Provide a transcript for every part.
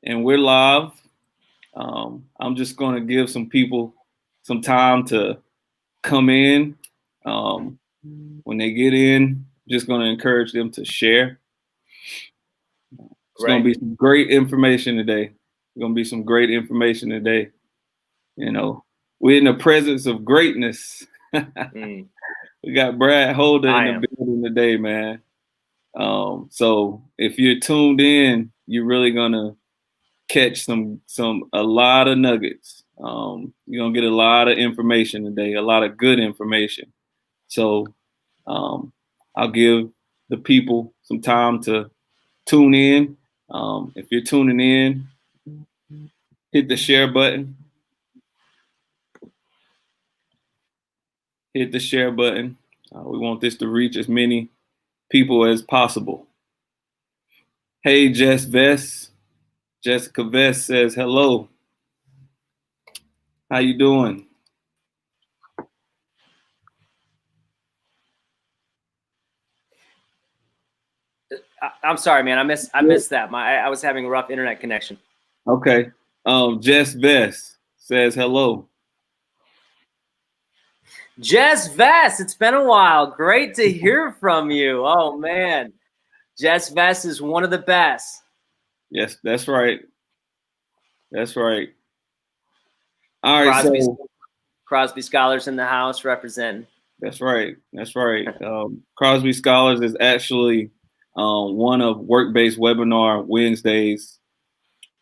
and we're live. I'm just going to give some people some time to come in. When they get in, just going to encourage them to share. It's going to be some great information today. You know, we're in the presence of greatness. We got Brad Holda in the building today, man. So if you're tuned in, you're really gonna catch a lot of nuggets. You're gonna get a lot of information today, a lot of good information. So I'll give the people some time to tune in. If you're tuning in, hit the share button. Hit the share button. We want this to reach as many people as possible. Hey, Jessica Vest says hello. How you doing? I'm sorry, man. I missed that. I was having a rough internet connection. Okay. Jess Vest says hello. Jess Vest, it's been a while. Great to hear from you. Oh man, Jess Vest is one of the best. Yes, that's right. That's right. All right, Crosby Scholars in the house representing. That's right. Crosby Scholars is actually one of Work-Based Webinar Wednesday's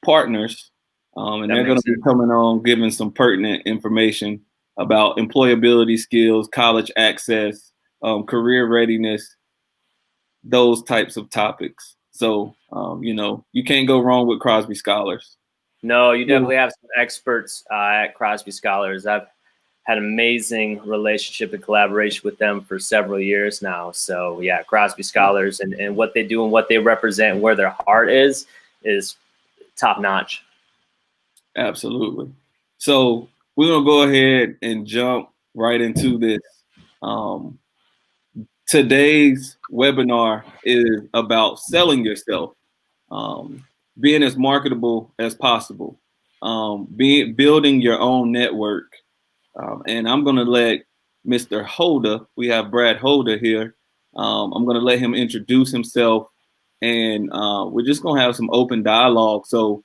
partners, and they're going to be coming on giving some pertinent information about employability skills, college access, career readiness, those types of topics. So, you can't go wrong with Crosby Scholars. No, you definitely have some experts at Crosby Scholars. I've had an amazing relationship and collaboration with them for several years now. So yeah, Crosby Scholars and what they do and what they represent and where their heart is top notch. Absolutely. So we're going to go ahead and jump right into this. Today's webinar is about selling yourself, being as marketable as possible, building your own network. And I'm going to let Mr. Holda, we have Brad Holda here. I'm going to let him introduce himself, and we're just going to have some open dialogue. So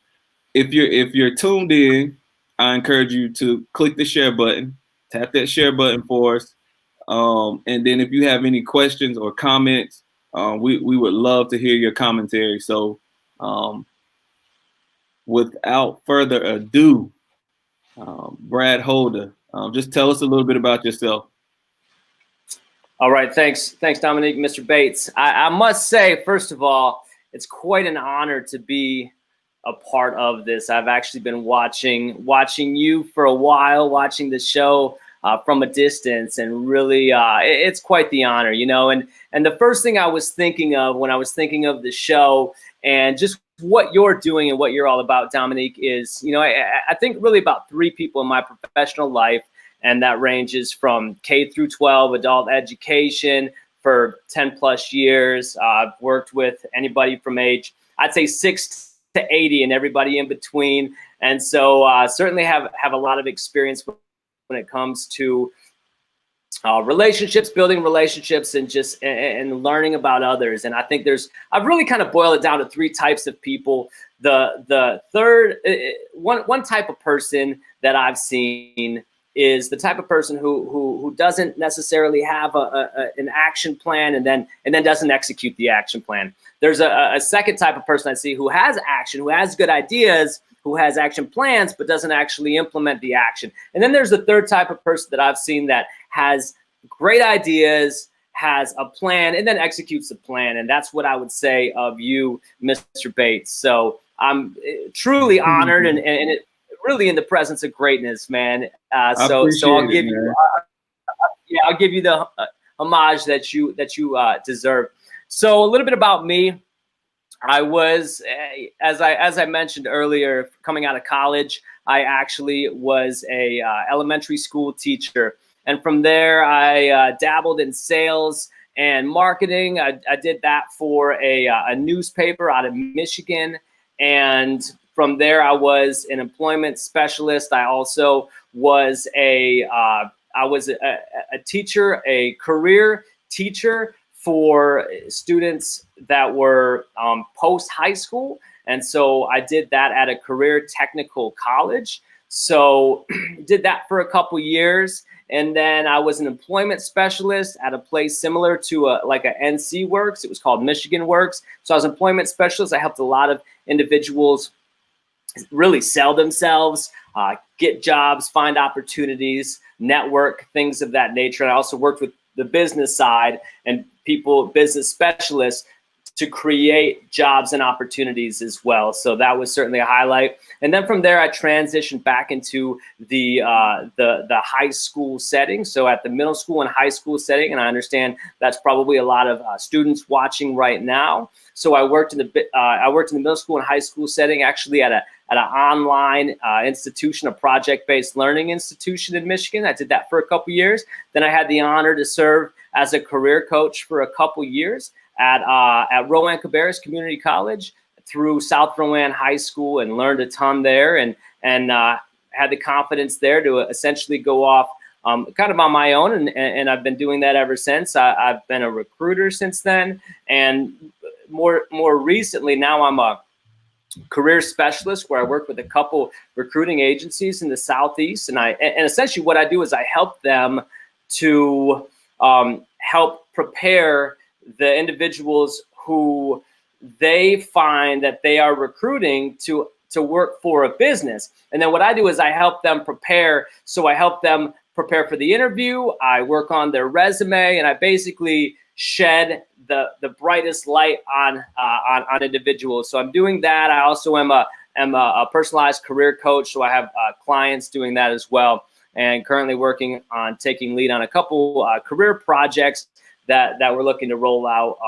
if you're tuned in, I encourage you to click the share button, tap that share button for us. And then if you have any questions or comments, we would love to hear your commentary. So without further ado, Brad Holda, just tell us a little bit about yourself. All right. Thanks, Dominique, Mr. Bates. I must say, first of all, it's quite an honor to be a part of this. I've actually been watching you for a while, watching the show from a distance, and really it's quite the honor, and the first thing I was thinking of when I was thinking of the show and just what you're doing and what you're all about, Dominique, is, I think really about three people in my professional life, and that ranges from K through 12 adult education for 10 plus years. I've worked with anybody from age, I'd say 6 to 80 and everybody in between. And so certainly have a lot of experience when it comes to relationships, building relationships, and learning about others. And I think I've really kind of boiled it down to three types of people. The third, one type of person that I've seen is the type of person who doesn't necessarily have an action plan and then doesn't execute the action plan. There's a second type of person I see who has action, who has good ideas, who has action plans, but doesn't actually implement the action. And then there's the third type of person that I've seen that has great ideas, has a plan, and then executes the plan. And that's what I would say of you, Mr. Bates. So I'm truly honored and it really in the presence of greatness, man. So I'll give you, I'll give you the homage that you deserve. So a little bit about me. I was, as I mentioned earlier, coming out of college, I actually was a elementary school teacher. And from there, I dabbled in sales and marketing. I did that for a newspaper out of Michigan. And from there, I was an employment specialist. I also was a teacher, a career teacher for students that were post high school. And so I did that at a career technical college. So did that for a couple years. And then I was an employment specialist at a place similar to like a NC Works. It was called Michigan Works. So I was an employment specialist. I helped a lot of individuals really sell themselves, get jobs, find opportunities, network, things of that nature. And I also worked with the business side and business specialists, to create jobs and opportunities as well. So that was certainly a highlight. And then from there, I transitioned back into the high school setting. So at the middle school and high school setting, and I understand that's probably a lot of students watching right now. So I worked in the middle school and high school setting, actually at an online institution, a project-based learning institution in Michigan. I did that for a couple years. Then I had the honor to serve as a career coach for a couple years at Rowan Cabarrus Community College through South Rowan High School, and learned a ton there, and had the confidence there to essentially go off kind of on my own, and I've been doing that ever since. I've been a recruiter since then, and more recently now I'm a career specialist where I work with a couple recruiting agencies in the Southeast, and essentially what I do is I help them to help prepare the individuals who they find that they are recruiting to work for a business. And then what I do is I help them prepare. So I help them prepare for the interview. I work on their resume, and I basically shed the brightest light on individuals. So I'm doing that. I also am a personalized career coach. So I have clients doing that as well, and currently working on taking lead on a couple career projects that we're looking to roll out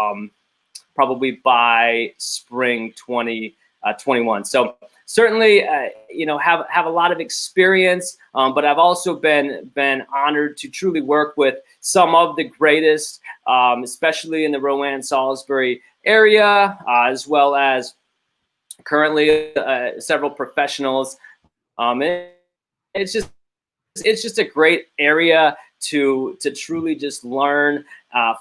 probably by spring 2021. So certainly, have a lot of experience, but I've also been honored to truly work with some of the greatest, especially in the Rowan-Salisbury area, as well as currently several professionals. It's just a great area to truly just learn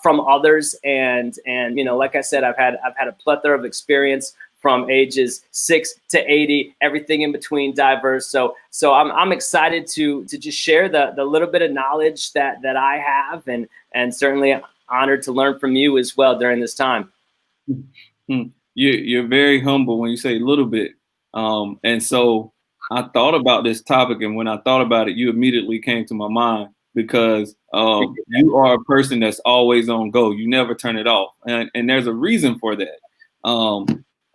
from others, and like I said, I've had a plethora of experience from ages 6 to 80, everything in between, diverse. So I'm excited to just share the little bit of knowledge that I have, and certainly honored to learn from you as well during this time. You're very humble when you say a little bit, and so I thought about this topic, and when I thought about it, you immediately came to my mind, because you are a person that's always on go. You never turn it off, and there's a reason for that.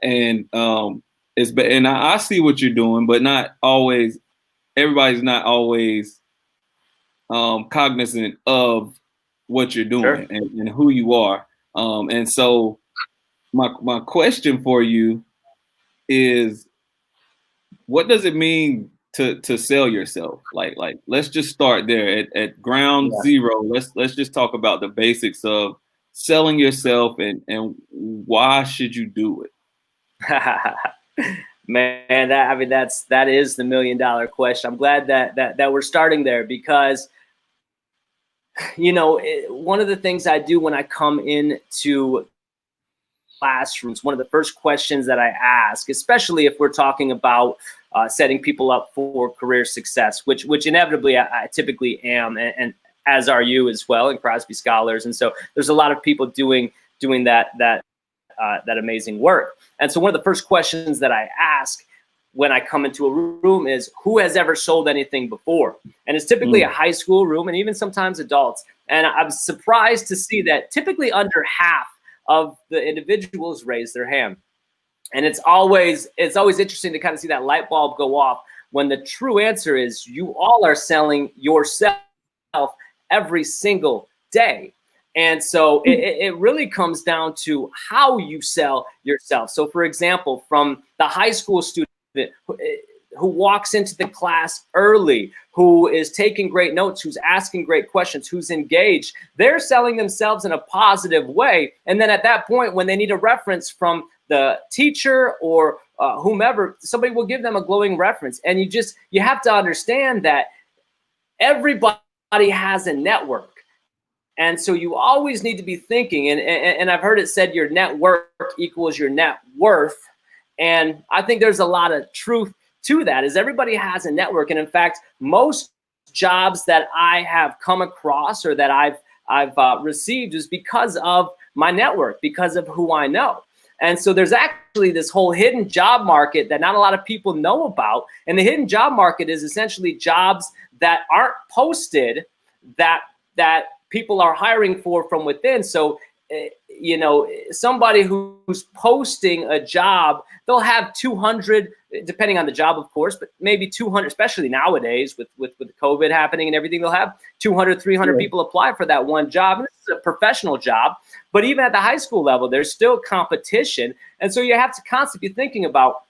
And I see what you're doing, but not always. Everybody's not always cognizant of what you're doing. Sure. and who you are. And so my question for you is, what does it mean to sell yourself? Like let's just start there at ground zero. Let's just talk about the basics of selling yourself, and why should you do it? Man, that is the $1 million question. I'm glad that we're starting there, because one of the things I do when I come into classrooms, one of the first questions that I ask, especially if we're talking about setting people up for career success, which inevitably I typically am, and as are you as well, and Crosby Scholars. And so there's a lot of people doing that amazing work. And so one of the first questions that I ask when I come into a room is, who has ever sold anything before? And it's typically a high school room, and even sometimes adults. And I'm surprised to see that typically under half of the individuals raise their hand. And it's always interesting to kind of see that light bulb go off, when the true answer is, you all are selling yourself every single day. And so it really comes down to how you sell yourself. So for example, from the high school student who walks into the class early, who is taking great notes, who's asking great questions, who's engaged, they're selling themselves in a positive way. And then at that point, when they need a reference from the teacher or whomever, somebody will give them a glowing reference. And you have to understand that everybody has a network. And so you always need to be thinking, and I've heard it said your network equals your net worth. And I think there's a lot of truth to that, is everybody has a network. And in fact, most jobs that I have come across or that I've received is because of my network, because of who I know. And so there's actually this whole hidden job market that not a lot of people know about. And the hidden job market is essentially jobs that aren't posted that people are hiring for from within. So, you know, somebody who's posting a job, they'll have 200, depending on the job, of course, but maybe 200, especially nowadays with COVID happening and everything, they'll have 200, 300 people apply for that one job. And this is a professional job, but even at the high school level, there's still competition. And so you have to constantly be thinking about,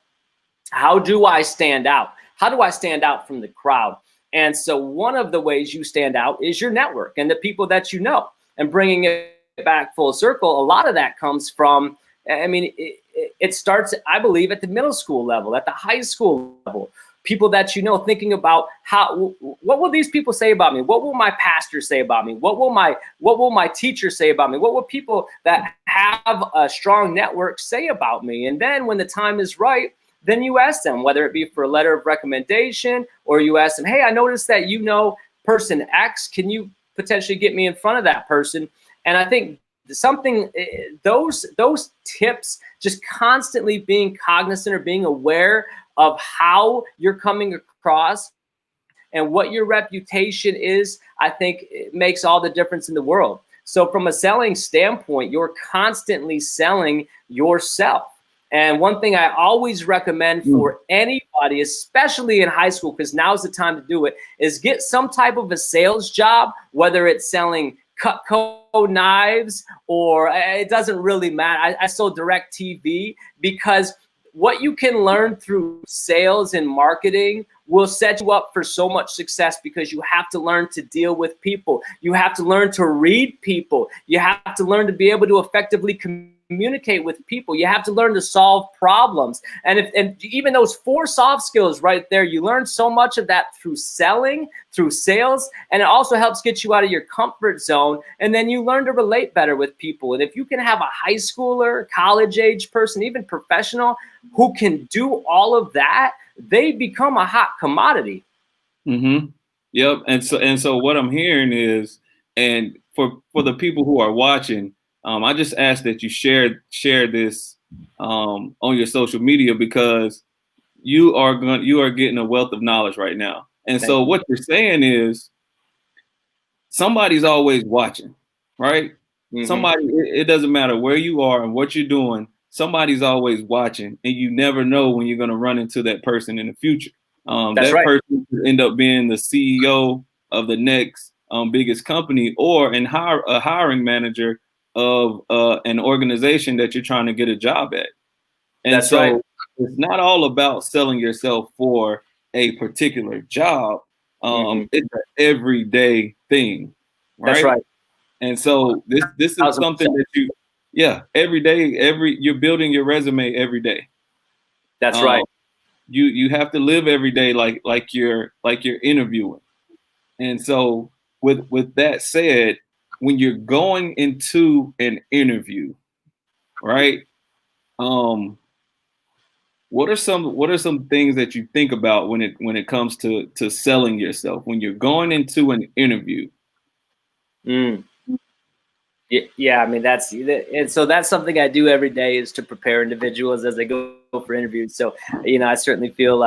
how do I stand out? How do I stand out from the crowd? And so one of the ways you stand out is your network and the people that you know. And bringing it back full circle, a lot of that comes from, I mean, it starts, I believe, at the middle school level, at the high school level. People that you know, thinking about what will these people say about me? What will my pastor say about me? What will my teacher say about me? What will people that have a strong network say about me? And then when the time is right, then you ask them, whether it be for a letter of recommendation, or you ask them, hey, I noticed that you know person X, can you potentially get me in front of that person? And I think those tips, just constantly being cognizant or being aware of how you're coming across and what your reputation is, I think it makes all the difference in the world. So from a selling standpoint, you're constantly selling yourself. And one thing I always recommend for anybody, especially in high school, because now's the time to do it, is get some type of a sales job, whether it's selling Cutco knives or it doesn't really matter. I sold direct TV, because what you can learn through sales and marketing will set you up for so much success, because you have to learn to deal with people. You have to learn to read people. You have to learn to be able to effectively communicate with people. You have to learn to solve problems. And even those 4 soft skills right there, you learn so much of that through selling, through sales, and it also helps get you out of your comfort zone. And then you learn to relate better with people. And if you can have a high schooler, college age person, even professional who can do all of that, they become a hot commodity. Mm-hmm. Yep. And so what I'm hearing is, and for the people who are watching, I just ask that you share this on your social media, because you are getting a wealth of knowledge right now. And so what you're saying is, somebody's always watching, right? Mm-hmm. Somebody, it doesn't matter where you are and what you're doing, somebody's always watching, and you never know when you're going to run into that person in the future. That's that right. person could end up being the CEO of the next biggest company, or a hiring manager of an organization that you're trying to get a job at. And That's so right. It's not all about selling yourself for a particular job. It's an everyday thing, right? That's right. And so this is 1,000%. something that every day, you're building your resume every day. That's right. You have to live every day like you're interviewing. And so with that said, when you're going into an interview, right? What are some things that you think about when it comes to selling yourself when you're going into an interview? Yeah, I mean, and so that's something I do every day, is to prepare individuals as they go for interviews. So, you know, I certainly feel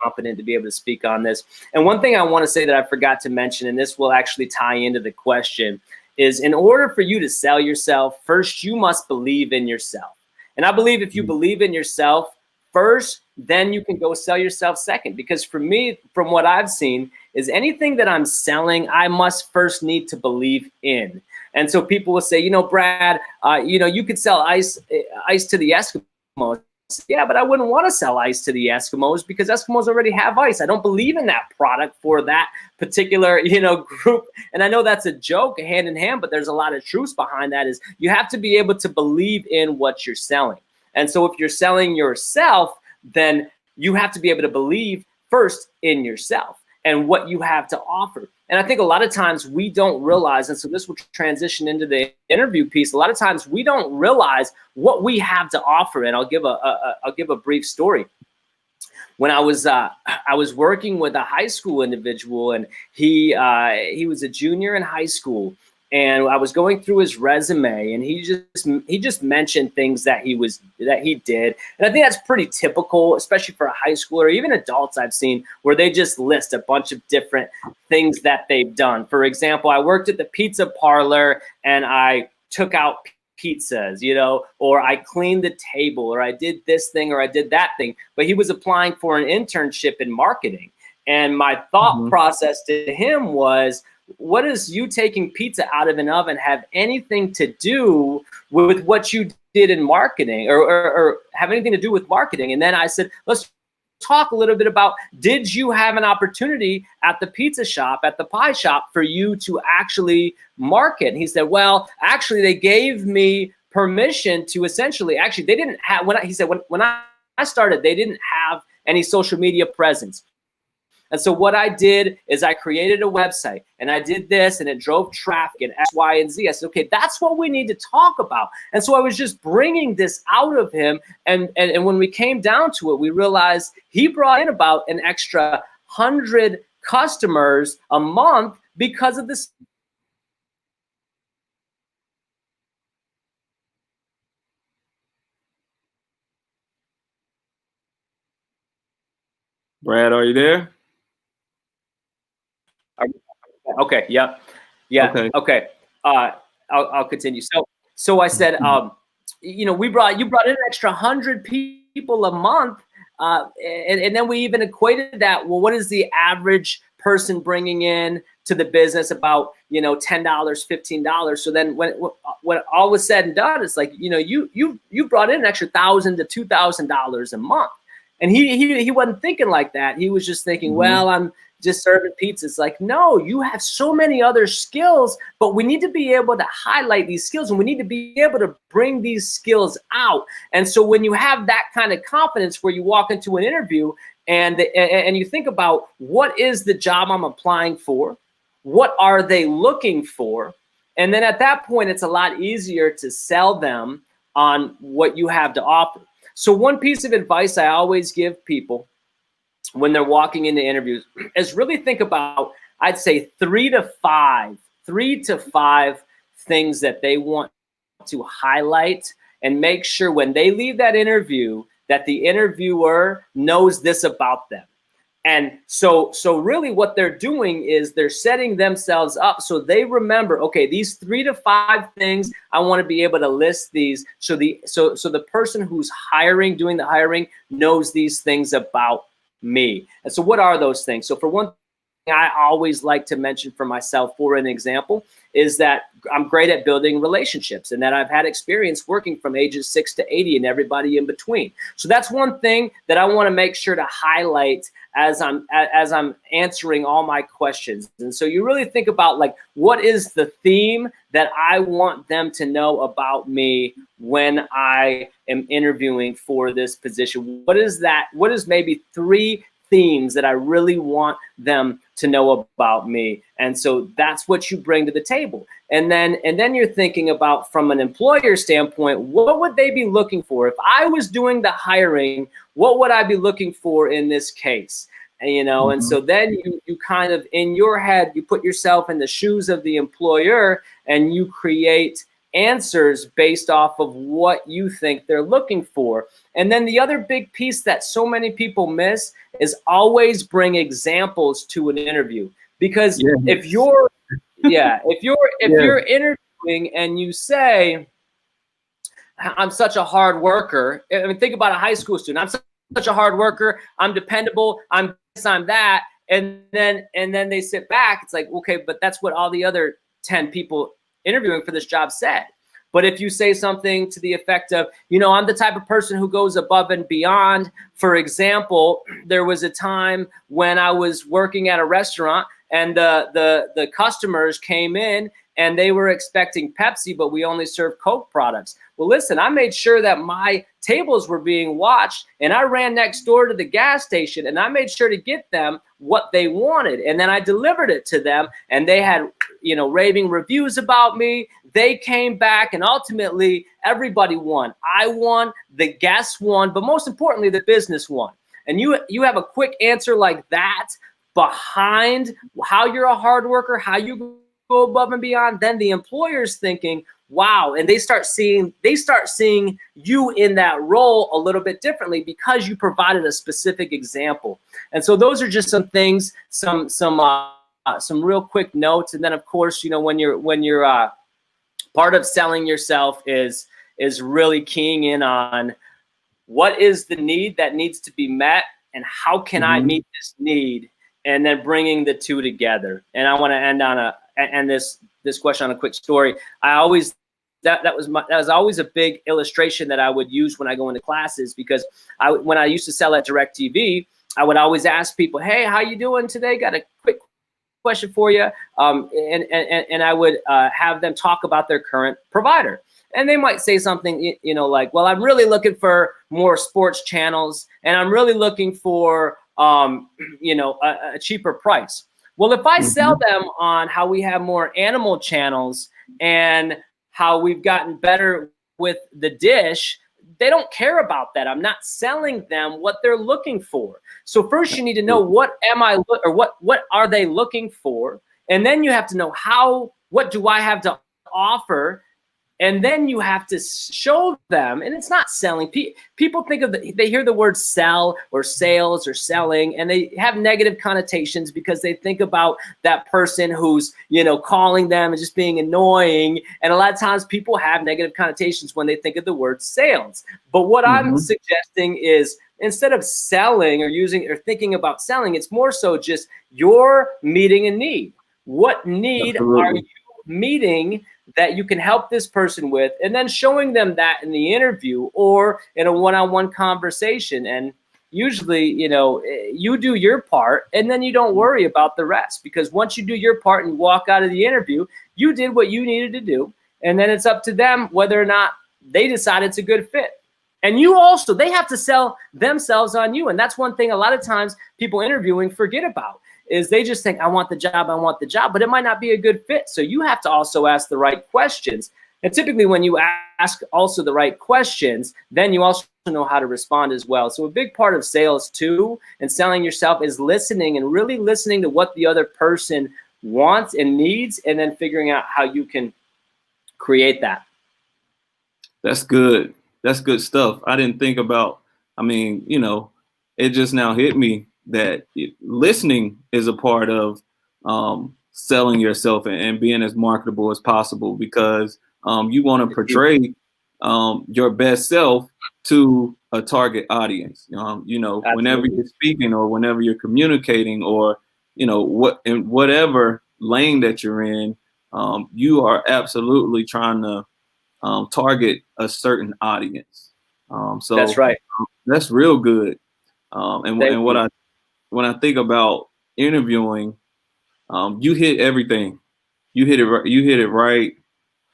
confident to be able to speak on this. And one thing I want to say that I forgot to mention, and this will actually tie into the question, is in order for you to sell yourself, first you must believe in yourself. And I believe if you believe in yourself first, then you can go sell yourself second. Because for me, from what I've seen, is anything that I'm selling, I must first need to believe in. And so people will say, you know, Brad, you could sell ice to the Eskimos. Yeah, but I wouldn't want to sell ice to the Eskimos, because Eskimos already have ice. I don't believe in that product for that particular, group. And I know that's a joke, hand in hand, but there's a lot of truth behind that. Is you have to be able to believe in what you're selling. And so if you're selling yourself, then you have to be able to believe first in yourself and what you have to offer. And I think a lot of times we don't realize, and so this will transition into the interview piece. A lot of times we don't realize what we have to offer. And I'll give a brief story. When I was working with a high school individual, and he was a junior in high school, and I was going through his resume, and he just mentioned things that he did, and I think that's pretty typical, especially for a high schooler, even adults I've seen, where they just list a bunch of different things that they've done. For example, I worked at the pizza parlor and I took out pizzas, or I cleaned the table, or I did this thing, or I did that thing. But he was applying for an internship in marketing, and my thought process to him was, what does you taking pizza out of an oven have anything to do with what you did in marketing, or have anything to do with marketing? And then I said, let's talk a little bit about, did you have an opportunity at the pizza shop, at the pie shop, for you to actually market? And he said, well, actually, they gave me permission to essentially, actually, they didn't have, when I started, they didn't have any social media presence. And so what I did is I created a website, and I did this, and it drove traffic and X, Y, and Z. I said, okay, that's what we need to talk about. And so I was just bringing this out of him. And when we came down to it, we realized he brought in about an extra 100 customers a month because of this. Brad, are you there? Okay. Yeah. Okay. I'll continue. So I said, you brought in an extra 100 people a month, and then we even equated that. Well, what is the average person bringing in to the business? About $10, $15. So then when all was said and done, it's like you brought in an extra $1,000 to $2,000 a month, and he wasn't thinking like that. He was just thinking, well, I'm just serving pizza. It's like, no, you have so many other skills, but we need to be able to highlight these skills, and we need to be able to bring these skills out. And so when you have that kind of confidence where you walk into an interview and you think about, what is the job I'm applying for? What are they looking for? And then at that point, it's a lot easier to sell them on what you have to offer. So one piece of advice I always give people when they're walking into interviews is really think about, I'd say 3 to 5 things that they want to highlight, and make sure when they leave that interview that the interviewer knows this about them. And so really what they're doing is they're setting themselves up so they remember, okay, these 3 to 5 things, I want to be able to list these so the person who's doing the hiring knows these things about me. And so what are those things? So for one thing, I always like to mention for myself, for an example, is that I'm great at building relationships, and that I've had experience working from ages 6 to 80 and everybody in between. So that's one thing that I want to make sure to highlight as I'm answering all my questions. And so you really think about, like, what is the theme that I want them to know about me when I am interviewing for this position? What is that? What is maybe 3 themes that I really want them to know about me? And so that's what you bring to the table. And then you're thinking about, from an employer standpoint, what would they be looking for? If I was doing the hiring, what would I be looking for in this case? And so then you kind of, in your head, you put yourself in the shoes of the employer, and you create answers based off of what you think they're looking for. And then the other big piece that so many people miss is always bring examples to an interview. Because if you're interviewing and you say, I'm such a hard worker. I mean, think about a high school student. I'm such a hard worker. I'm dependable. I'm this, I'm that. And then they sit back. It's like, okay, but that's what all the other 10 people interviewing for this job said. But if you say something to the effect of, I'm the type of person who goes above and beyond. For example, there was a time when I was working at a restaurant, and the customers came in and they were expecting Pepsi, but we only serve Coke products. Well, listen, I made sure that my tables were being watched, and I ran next door to the gas station, and I made sure to get them what they wanted, and then I delivered it to them, and they had, you know, raving reviews about me. They came back, and ultimately everybody won. I won, the guests won, but most importantly, the business won. And you have a quick answer like that behind how you're a hard worker, how you go above and beyond, then the employer's thinking, wow, and they start seeing you in that role a little bit differently because you provided a specific example. And so those are just some things, some real quick notes. And then of course, you know, when you're part of selling yourself is really keying in on what is the need that needs to be met and how can I meet this need, and then bringing the two together. And I want to end this question on a quick story. I always that was always a big illustration that I would use when I go into classes, because when I used to sell at DirecTV, I would always ask people, hey, how you doing today? Got a quick question for you. And I would have them talk about their current provider. And they might say something, you know, like, well, I'm really looking for more sports channels, and I'm really looking for, you know, a cheaper price. Well, if I sell them on how we have more animal channels and how we've gotten better with the dish, they don't care about that. I'm not selling them what they're looking for. So first you need to know what are they looking for? And then you have to know what do I have to offer? And then you have to show them, and it's not selling. People think they hear the word sell or sales or selling, and they have negative connotations because they think about that person who's, you know, calling them and just being annoying. And a lot of times people have negative connotations when they think of the word sales. But what I'm suggesting is, instead of selling or thinking about selling, it's more so just you're meeting a need. What need are you meeting that you can help this person with, and then showing them that in the interview or in a one-on-one conversation. And usually, you know, you do your part and then you don't worry about the rest, because once you do your part and walk out of the interview, you did what you needed to do. And then it's up to them whether or not they decide it's a good fit. And they have to sell themselves on you. And that's one thing a lot of times people interviewing forget about, is they just think, I want the job, but it might not be a good fit. So you have to also ask the right questions. And typically when you ask also the right questions, then you also know how to respond as well. So a big part of sales too, and selling yourself, is listening, and really listening to what the other person wants and needs, and then figuring out how you can create that. That's good. That's good stuff. I didn't think about, I mean, you know, it just now hit me that listening is a part of selling yourself and being as marketable as possible, because you want to portray your best self to a target audience. You know, Absolutely. Whenever you're speaking or whenever you're communicating, or, you know, in whatever lane that you're in, you are absolutely trying to target a certain audience. So that's right. That's real good. And when I think about interviewing, you hit everything. You hit it right.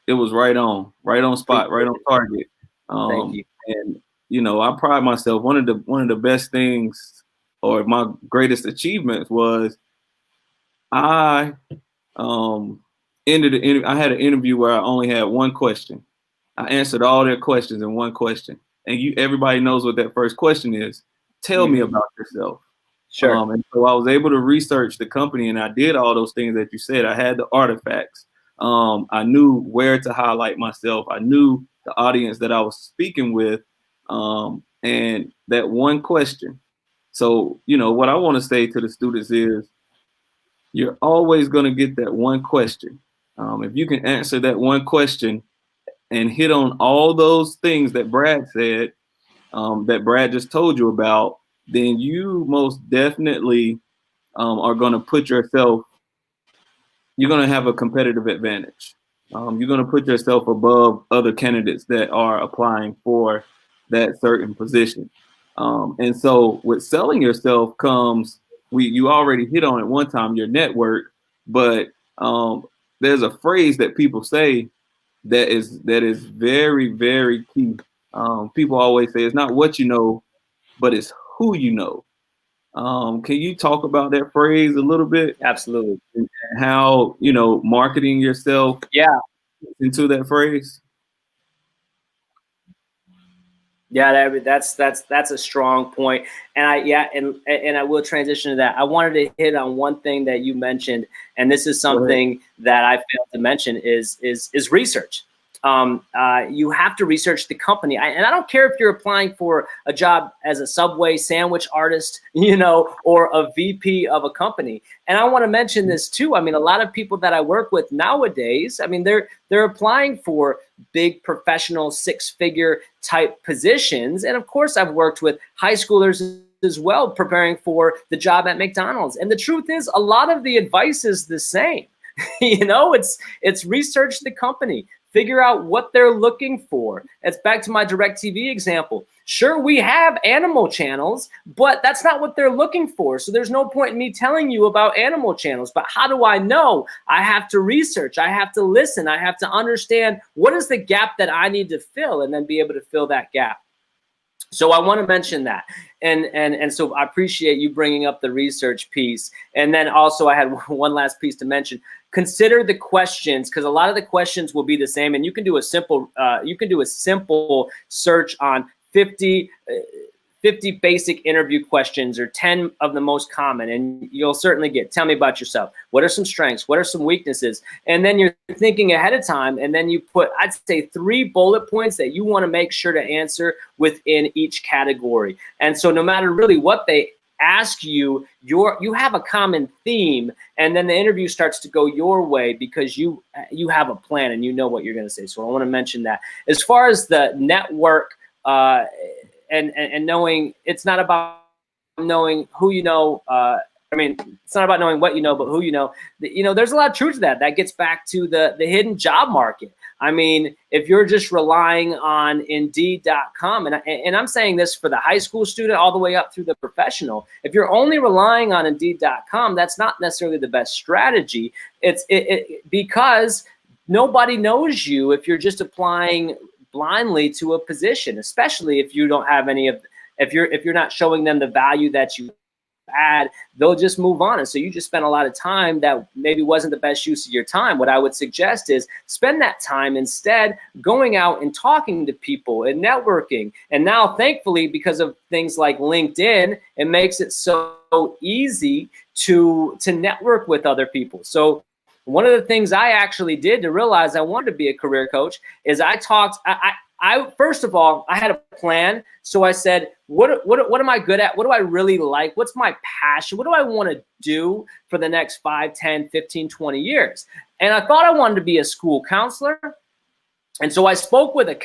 It was right on spot, right on target. Thank you. And you know, I pride myself. One of the best things, or my greatest achievements, was I ended the interview. I had an interview where I only had one question. I answered all their questions in one question, and everybody knows what that first question is. Tell me about yourself. Sure. And so I was able to research the company, and I did all those things that you said. I had the artifacts. I knew where to highlight myself. I knew the audience that I was speaking with, and that one question. So, you know, what I want to say to the students is, you're always going to get that one question. If you can answer that one question and hit on all those things that Brad said, that Brad just told you about, then you most definitely are going to put yourself, you're going to have a competitive advantage. You're going to put yourself above other candidates that are applying for that certain position. And so with selling yourself comes, you already hit on it one time, your network, but there's a phrase that people say that is very, very key. People always say it's not what you know, but it's who you know. Can you talk about that phrase a little bit Absolutely. and how, marketing yourself Yeah. into that phrase? Yeah, that's a strong point, and I will transition to that. I wanted to hit on one thing that you mentioned, and this is Go ahead. something that I failed to mention is research. You have to research the company, and I don't care if you're applying for a job as a Subway sandwich artist, or a VP of a company. And I want to mention this too. I mean, a lot of people that I work with nowadays, I mean, they're applying for big professional six-figure type positions. And of course, I've worked with high schoolers as well, preparing for the job at McDonald's. And the truth is, a lot of the advice is the same. It's research the company, figure out what they're looking for. It's back to my DirecTV example. Sure, we have animal channels, but that's not what they're looking for. So there's no point in me telling you about animal channels. But how do I know? I have to research. I have to listen. I have to understand what is the gap that I need to fill, and then be able to fill that gap. So I want to mention that. And so I appreciate you bringing up the research piece. And then also I had one last piece to mention. Consider the questions, because a lot of the questions will be the same, and you can do a simple search on 50 basic interview questions, or 10 of the most common, and you'll certainly get, tell me about yourself. What are some strengths? What are some weaknesses? And then you're thinking ahead of time, and then you put, I'd say, 3 bullet points that you want to make sure to answer within each category. And so no matter really what they ask you, you have a common theme, and then the interview starts to go your way because you have a plan and you know what you're going to say. So I want to mention that. As far as the network, and knowing, it's not about knowing who you know. It's not about knowing what you know, but who you know. There's a lot of truth to that. That gets back to the hidden job market. I mean, if you're just relying on Indeed.com, and I'm saying this for the high school student all the way up through the professional, if you're only relying on Indeed.com, that's not necessarily the best strategy. It's because nobody knows you if you're just applying blindly to a position, especially if you don't have if you're not showing them the value that you add, they'll just move on. And so you just spent a lot of time that maybe wasn't the best use of your time. What I would suggest is spend that time instead going out and talking to people and networking. And now, thankfully, because of things like LinkedIn, it makes it so easy to network with other people. So one of the things I actually did to realize I wanted to be a career coach is I first of all, I had a plan. So I said, what am I good at? What do I really like? What's my passion? What do I want to do for the next 5, 10, 15, 20 years? And I thought I wanted to be a school counselor. And so I spoke with a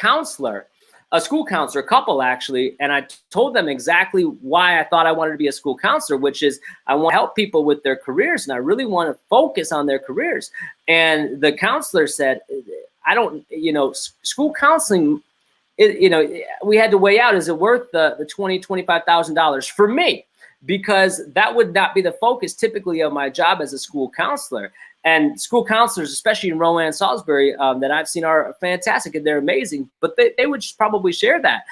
school counselor, a couple actually, and I told them exactly why I thought I wanted to be a school counselor, which is I want to help people with their careers, and I really want to focus on their careers. And the counselor said, I don't, school counseling, we had to weigh out, is it worth the $20,000, $25,000 for me? Because that would not be the focus typically of my job as a school counselor. And school counselors, especially in Rowan, Salisbury, that I've seen are fantastic and they're amazing, but they would probably share that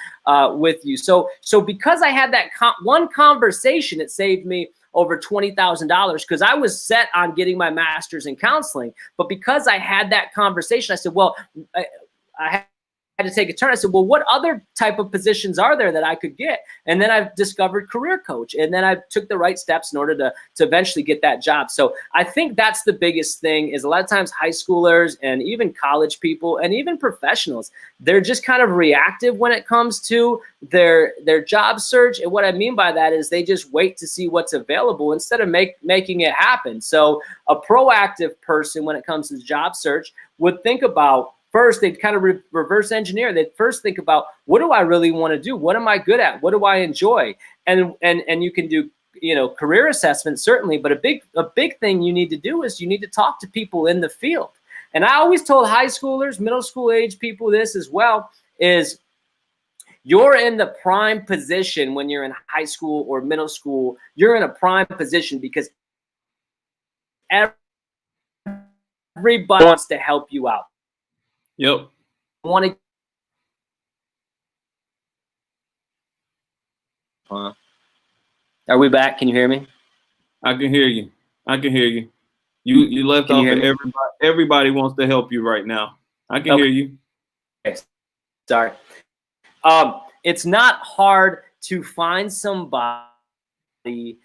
with you. So because I had that one conversation, it saved me over $20,000 because I was set on getting my master's in counseling. But because I had that conversation, I said, well, I had to take a turn. I said, well, what other type of positions are there that I could get? And then I've discovered career coach. And then I took the right steps in order to eventually get that job. So I think that's the biggest thing is a lot of times high schoolers and even college people and even professionals, they're just kind of reactive when it comes to their job search. And what I mean by that is they just wait to see what's available instead of making it happen. So a proactive person when it comes to the job search would think about, first, they'd kind of reverse engineer. They'd first think about, what do I really want to do? What am I good at? What do I enjoy? And you can do, career assessment, certainly. But a big thing you need to do is you need to talk to people in the field. And I always told high schoolers, middle school age people this as well, is you're in the prime position when you're in high school or middle school. You're in a prime position because Everybody wants to help you out. Yep. Want to? Are we back? Can you hear me? I can hear you. I can hear you. You left Can you off hear at me? everybody. Everybody wants to help you right now. I can hear you. Okay. Sorry. It's not hard to find somebody.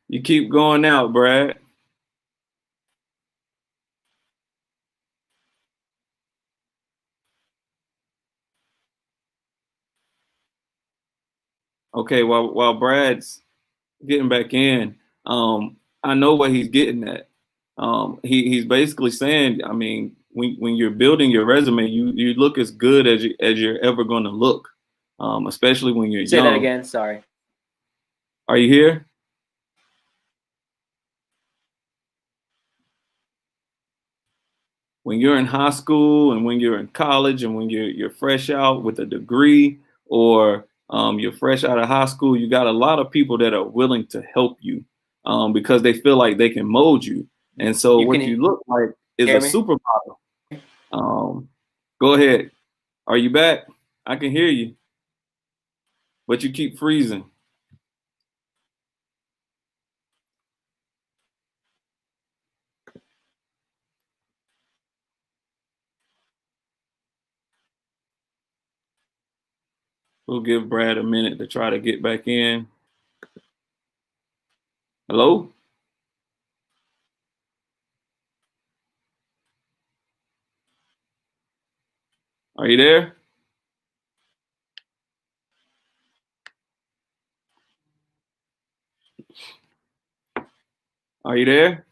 You keep going out, Brad. Okay, while Brad's getting back in, I know what he's getting at. He's basically saying, I mean, when you're building your resume, you look as good as you're ever going to look, especially when you're Say young. that again. Sorry. Are you here? When you're in high school and when you're in college and when you're fresh out with a degree or you're fresh out of high school, you got a lot of people that are willing to help you because they feel like they can mold you. And so what you look like is a supermodel. Go ahead. Are you back? I can hear you, but you keep freezing. We'll give Brad a minute to try to get back in. Hello? Are you there? Are you there?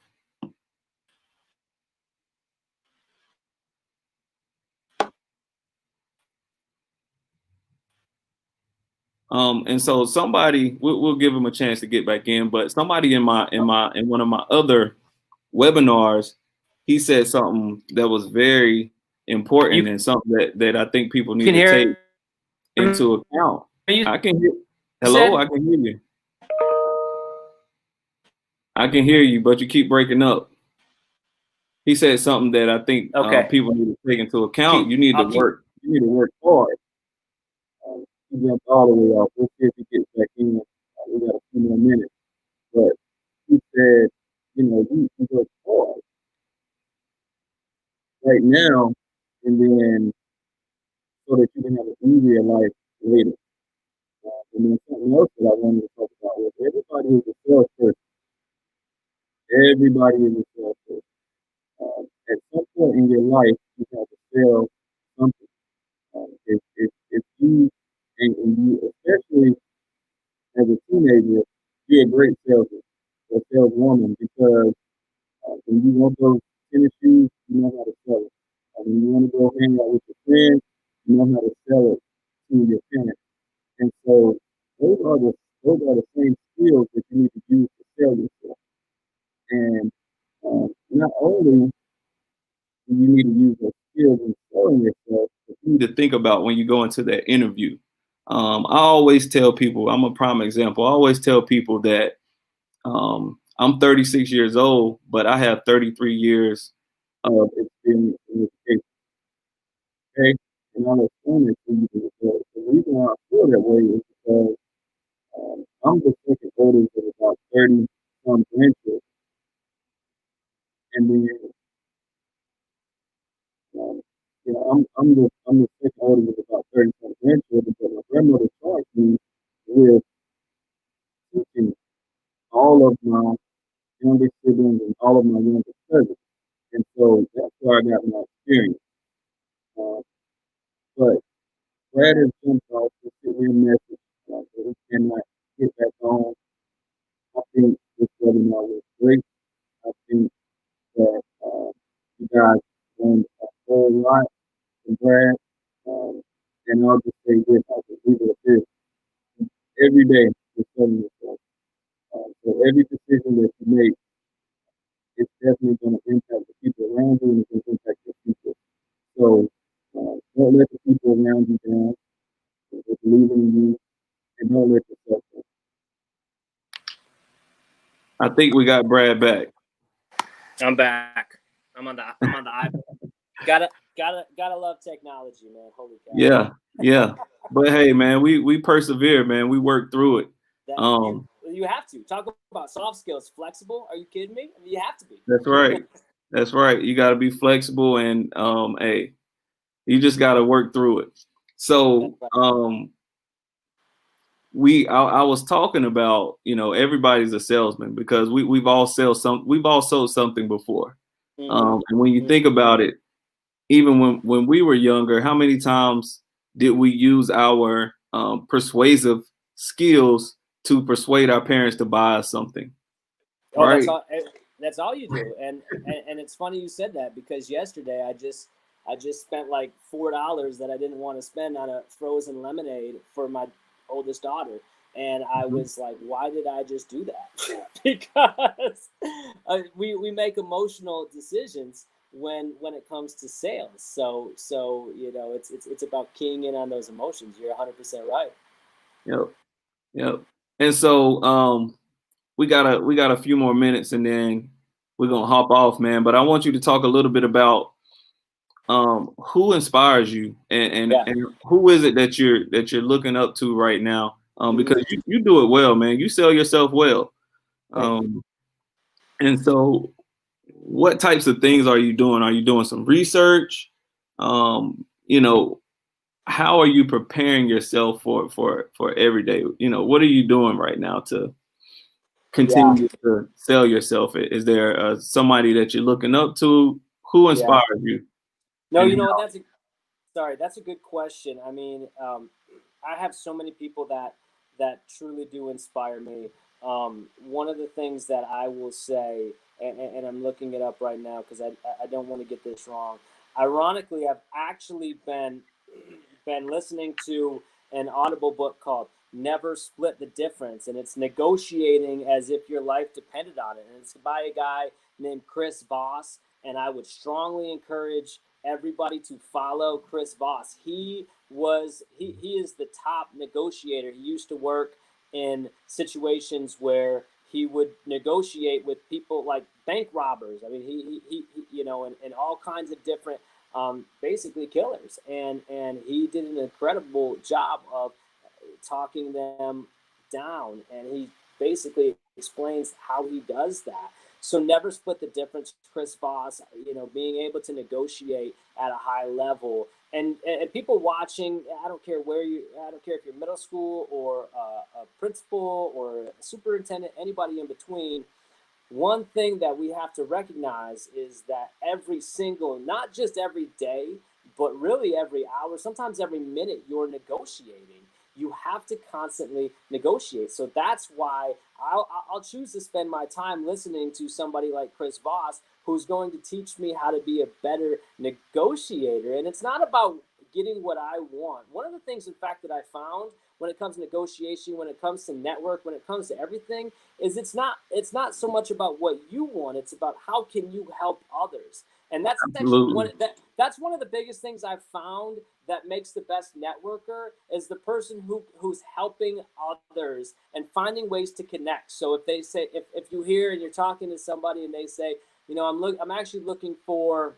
And so somebody, we'll give him a chance to get back in, but somebody in one of my other webinars, he said something that was very important and something that I think people need to take into account. I can hear. Hello, I can hear you. I can hear you, but you keep breaking up. He said something that I think people need to take into account. You need to work. You need to work hard. He jumped all the way off. We'll see if he gets back in. We got a few more minutes, but he said, you work hard right now, and then so that you can have an easier life later. And then something else that I wanted to talk about was everybody is a salesperson. Everybody is a salesperson. At some point in your life, you have to sell something. If you and you, especially as a teenager, you're a great salesman or saleswoman because when you want those tennis shoes, you know how to sell it. When you want to go hang out with your friends, you know how to sell it to your parents. And so those are the same skills that you need to use to sell yourself. And not only do you need to use those skills in selling yourself, but you need to think about when you go into that interview. I always tell people, I'm a prime example. I always tell people that I'm 36 years old, but I have 33 years of experience in education. Okay, and I'll explain it to you. Because the reason why I feel that way is because I'm the second oldest of about 30 some grandchildren, and then I'm the second oldest of about 30 some grandchildren. But my grandmother charged me with teaching all of my younger siblings and all of my younger cousins, and so that's where I got my experience. Uh, but Brad has jumped off the city message that he cannot get back on. I think this webinar was great. I think that you guys learned a whole lot from Brad. Um, and I'll just say this, I can leave it at this. Every day you're selling yourself. So every decision that you make, it's definitely going to impact the people around you and it's going to impact your future. So don't let the people around you down. They believe in you and don't let yourself I think we got Brad back. I'm back. I'm on the iPhone. Gotta love technology, man. Holy cow. Yeah, yeah. But hey, man, we persevere, man. We work through it. That you have to talk about soft skills. Flexible? Are you kidding me? I mean, you have to be. That's right. That's right. You got to be flexible, and hey, you just got to work through it. So I was talking about, everybody's a salesman because we've all sold something before. And when you think about it, even when we were younger, how many times did we use our persuasive skills to persuade our parents to buy us something? Oh, Right. that's all you do. And it's funny you said that, because yesterday I just spent like $4 that I didn't want to spend on a frozen lemonade for my oldest daughter. And I was like, why did I just do that? Because we make emotional decisions when it comes to sales. So it's about keying in on those emotions. You're 100% right. Yep. Yep. And so we got a few more minutes and then we're gonna hop off, man. But I want you to talk a little bit about who inspires you and who is it that you're looking up to right now. Because you do it well, man. You sell yourself well. And so what types of things are you doing? Are you doing some research? You know, how are you preparing yourself for every day? What are you doing right now to continue to sell yourself? Is there somebody that you're looking up to? Who inspires you? No, that's a good question. I mean, I have so many people that truly do inspire me. One of the things that I will say, and I'm looking it up right now because I don't want to get this wrong. Ironically, I've actually been listening to an Audible book called Never Split the Difference, and it's negotiating as if your life depended on it. And it's by a guy named Chris Voss, and I would strongly encourage everybody to follow Chris Voss. He is the top negotiator. He used to work in situations where he would negotiate with people like bank robbers. I mean, he and all kinds of different basically killers, and he did an incredible job of talking them down, and he basically explains how he does that. So never split the difference, Chris Voss, being able to negotiate at a high level. And people watching, I don't care if you're middle school or a principal or a superintendent, anybody in between. One thing that we have to recognize is that every single, not just every day, but really every hour, sometimes every minute, you're negotiating. You have to constantly negotiate. So that's why I'll choose to spend my time listening to somebody like Chris Voss, who's going to teach me how to be a better negotiator. And it's not about getting what I want. One of the things, in fact, that I found when it comes to negotiation, when it comes to network, when it comes to everything, is it's not so much about what you want. It's about how can you help others. And that's Absolutely. actually that's one of the biggest things I've found that makes the best networker is the person who's helping others and finding ways to connect. So if they say, if you hear and you're talking to somebody and they say, I'm actually looking for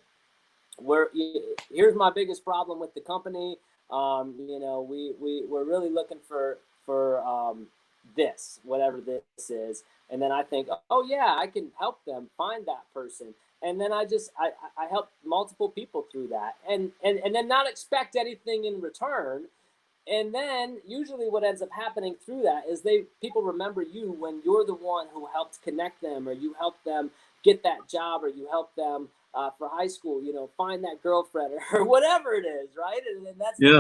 here's my biggest problem with the company. We're really looking for this, whatever this is. And then I think, oh yeah, I can help them find that person. And then I help multiple people through that, and then not expect anything in return. And then usually what ends up happening through that is people remember you when you're the one who helped connect them, or you helped them get that job, or you helped them for high school, find that girlfriend or whatever it is, right? And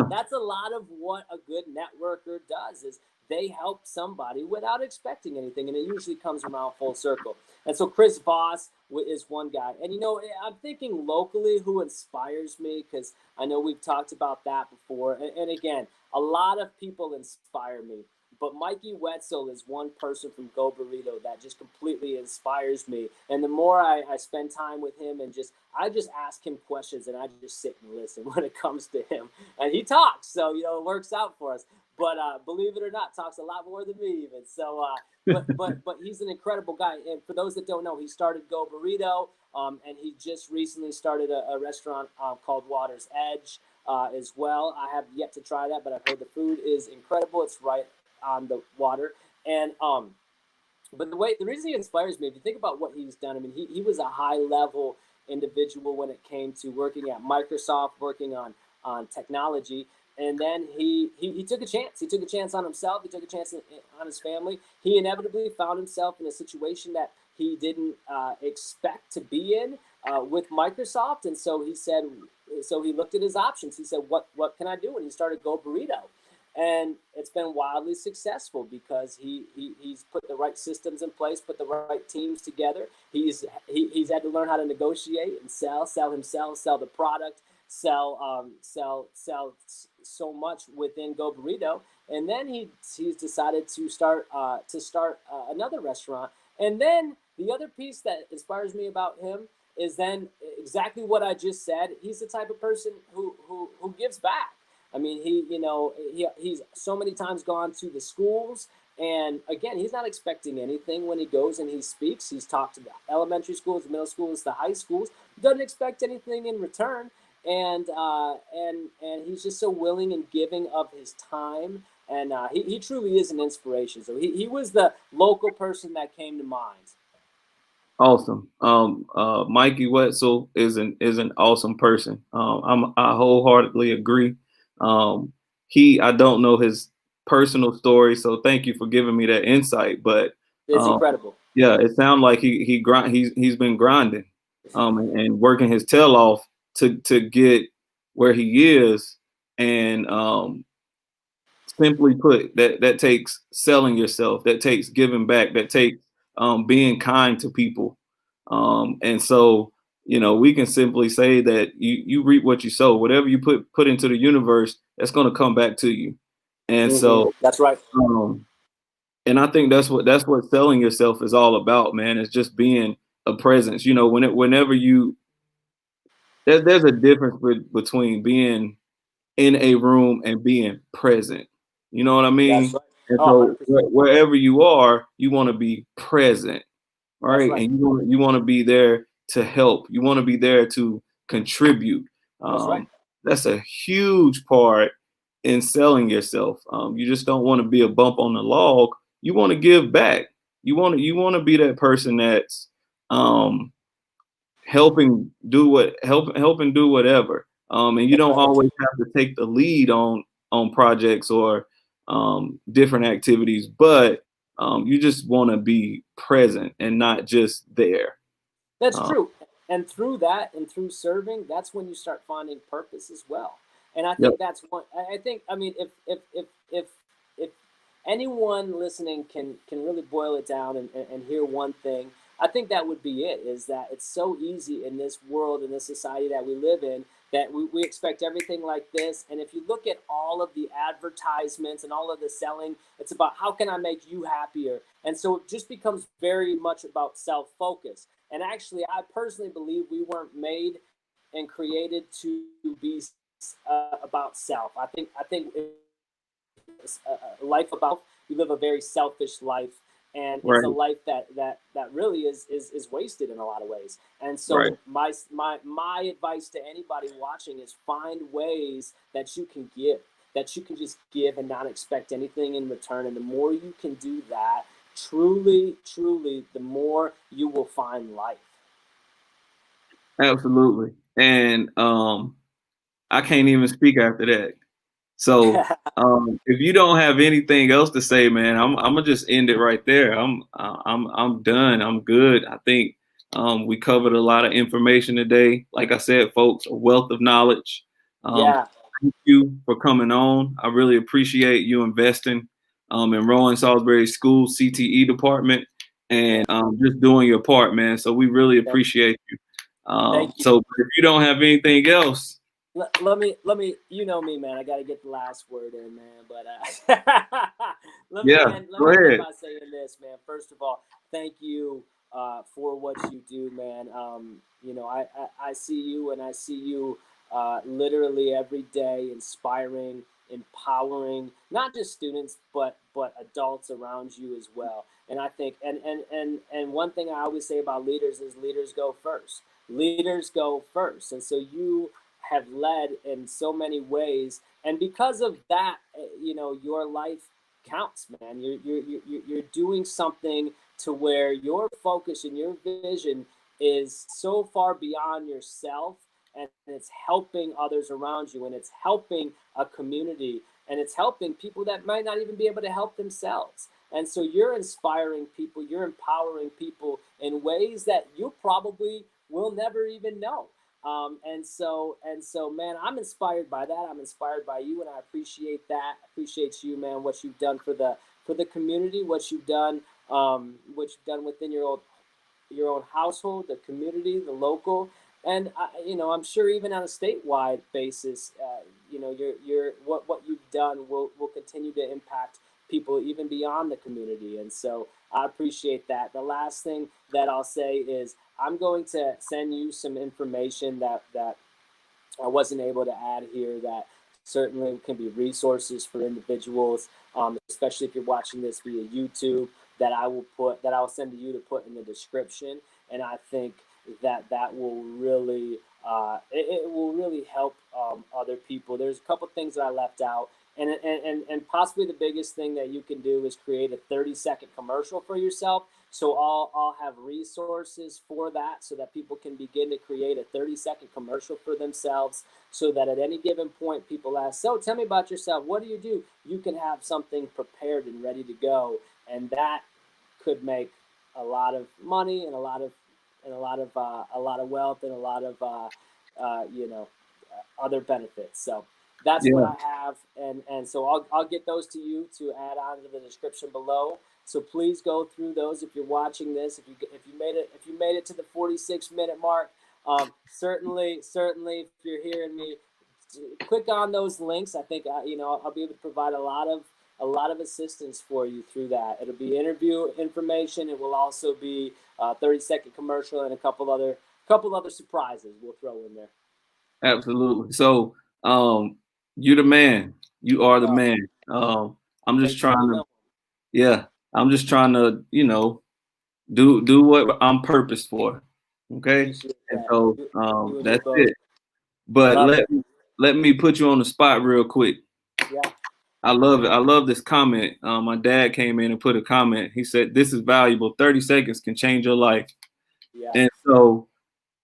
that's a lot of what a good networker does is they help somebody without expecting anything, and it usually comes around full circle. And so Chris Voss is one guy. And, I'm thinking locally who inspires me, because I know we've talked about that before. And again, a lot of people inspire me. But Mikey Wetzel is one person from Go Burrito that just completely inspires me. And the more I spend time with him and I just ask him questions and I just sit and listen when it comes to him. And he talks, so, it works out for us. but believe it or not, talks a lot more than me even. So, but he's an incredible guy. And for those that don't know, he started Go Burrito, and he just recently started a restaurant called Water's Edge as well. I have yet to try that, but I've heard the food is incredible. It's right on the water, and but the reason he inspires me, if you think about what he's done, I mean, he was a high level individual when it came to working at Microsoft, working on technology. And then he took a chance. He took a chance on himself. He took a chance on his family. He inevitably found himself in a situation that he didn't expect to be in with Microsoft. And so he said, so he looked at his options. He said, what can I do? And he started Go Burrito. And it's been wildly successful because he's put the right systems in place, put the right teams together. He's had to learn how to negotiate and sell himself, sell the product, sell so much within Go Burrito. And then he's decided to start another restaurant. And then the other piece that inspires me about him is then exactly what I just said. He's the type of person who gives back. I mean, he's so many times gone to the schools, and again, he's not expecting anything when he goes and he speaks. He's talked to the elementary schools, the middle schools, the high schools. Doesn't expect anything in return, and he's just so willing and giving of his time, and he truly is an inspiration. So he was the local person that came to mind. Awesome. Mikey Wetzel is an awesome person. I wholeheartedly agree. I don't know his personal story, so thank you for giving me that insight. But It's incredible. yeah, it sounds like he's been grinding, and working his tail off to get where he is, and simply put, that takes selling yourself, that takes giving back, that takes being kind to people, and so we can simply say that you reap what you sow. Whatever you put into the universe, that's going to come back to you. And so That's right. And I think that's what selling yourself is all about, man. It's just being a presence. Whenever there's a difference between being in a room and being present. You know what I That's mean? right. And Oh, so 100%. wherever you are, you want to be present, That's right? right. And you want to be there to help. You want to be there to contribute. That's right. That's a huge part in selling yourself. You just don't want to be a bump on the log. You want to give back. You want to be that person that's um, helping do whatever. And you That's don't right. always have to take the lead on projects or different activities, but you just want to be present and not just there. That's Uh, true. And through that and through serving, that's when you start finding purpose as well. And I yep. think that's one. I think. I mean, if anyone listening can really boil it down and hear one thing, I think that would be it. Is that it's so easy in this world, in this society that we live in, that we expect everything like this. And if you look at all of the advertisements and all of the selling, it's about how can I make you happier. And so it just becomes very much about self-focus. And actually, I personally believe we weren't made and created to be about self. I think a life about you live a very selfish life, and it's a Right. life that really is wasted in a lot of ways. And Right. so my advice to anybody watching is find ways that you can give, that you can just give and not expect anything in return. And the more you can do that, truly, the more you will find life. Absolutely. And I can't even speak after that. So if you don't have anything else to say, man, I'm gonna just end it right there. I'm done. I'm good. I think we covered a lot of information today. Like I said, folks, a wealth of knowledge. Um, Yeah. Thank you for coming on. I really appreciate you investing in Rowan Salisbury School CTE department and Thank you. just doing your part, man. So we really Thank, appreciate you. thank you. So if you don't have anything else, Let me you know me, man, I got to get the last word in, man, but yeah, let go me end ahead. by saying this, man. First of all, thank you for what you do, man. I see you, and I see you literally every day, inspiring, empowering not just students but adults around you as well. And I think and one thing I always say about leaders is leaders go first. Leaders go first, and so you have led in so many ways, and because of that, your life counts, man. You're doing something to where your focus and your vision is so far beyond yourself, and it's helping others around you, and it's helping a community, and it's helping people that might not even be able to help themselves. And so you're inspiring people, you're empowering people in ways that you probably will never even know. And so, man, I'm inspired by that. I'm inspired by you, and I appreciate that. I appreciate you, man. What you've done for the community, what you've done within your own household, the community, the local, and I'm sure even on a statewide basis, your what you've done will continue to impact people even beyond the community. And so I appreciate that. The last thing that I'll say is I'm going to send you some information that I wasn't able to add here that certainly can be resources for individuals, especially if you're watching this via YouTube, that I'll send to you to put in the description. And I think that will really it will really help other people. There's a couple things that I left out. And possibly the biggest thing that you can do is create a 30-second commercial for yourself. So I'll have resources for that so that people can begin to create a 30-second commercial for themselves, so that at any given point people ask, so tell me about yourself, what do? You can have something prepared and ready to go. And that could make a lot of money and a lot of wealth and a lot of other benefits. So that's what Yeah, I have, and so I'll get those to you to add on to the description below. So please go through those if you're watching this. If you made it to the 46-minute mark, certainly if you're hearing me, click on those links. I think I'll be able to provide a lot of assistance for you through that. It'll be interview information. It will also be a 30-second commercial and a couple other surprises we'll throw in there. absolutely. So, you the man. You are the Uh, man. I'm just Make sure trying you to, know. yeah, I'm just trying to, do what I'm purposed for. Okay, Appreciate and that. so You and me that's both. it. But Love it. let me put you on the spot real quick. Yeah. I love it. I love this comment. My dad came in and put a comment. He said, "This is valuable. 30 seconds can change your life." Yeah. And so,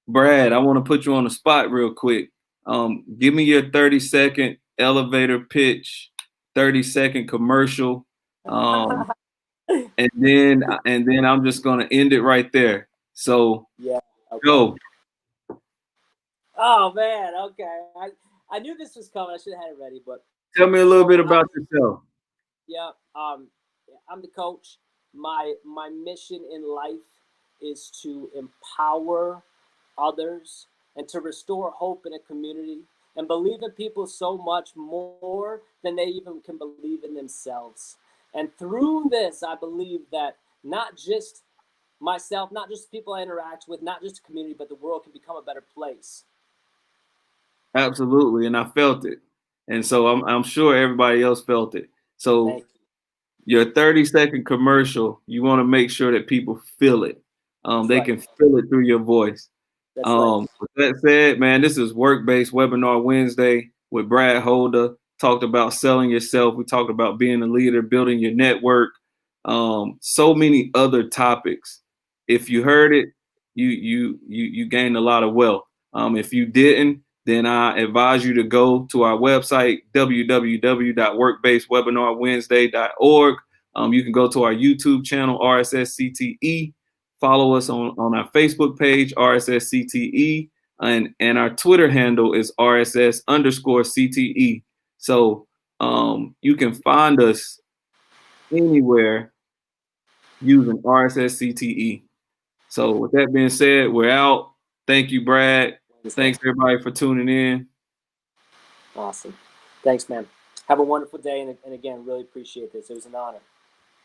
Brad, I want to put you on the spot real quick. Give me your 30-second elevator pitch, 30-second commercial, um, and then I'm just gonna end it right there. So Yeah. Okay. go. Oh man. Okay. I knew this was coming. I should have had it ready, but Tell me a little so bit about yourself. yeah. I'm the coach. My mission in life is to empower others and to restore hope in a community and believe in people so much more than they even can believe in themselves. And through this, I believe that not just myself, not just people I interact with, not just a community, but the world can become a better place. Absolutely, and I felt it, and so I'm sure everybody else felt it. So Thank you. your 30-second commercial, you want to make sure that people feel it. That's They right. can feel it through your voice. That's right. With that said, man, this is Work-Based Webinar Wednesday with Brad Holda. Talked about selling yourself. We talked about being a leader, building your network. So many other topics. If you heard it, you gained a lot of wealth. If you didn't, then I advise you to go to our website, www.workbasedwebinarwednesday.org. You can go to our YouTube channel, RSS CTE. Follow us on our Facebook page, RSS CTE, and our Twitter handle is RSS_CTE. So you can find us anywhere using RSS CTE. So with that being said, we're out. Thank you, Brad. Wednesday. Thanks everybody for tuning in. Awesome. Thanks, man. Have a wonderful day. And again, really appreciate this. It was an honor.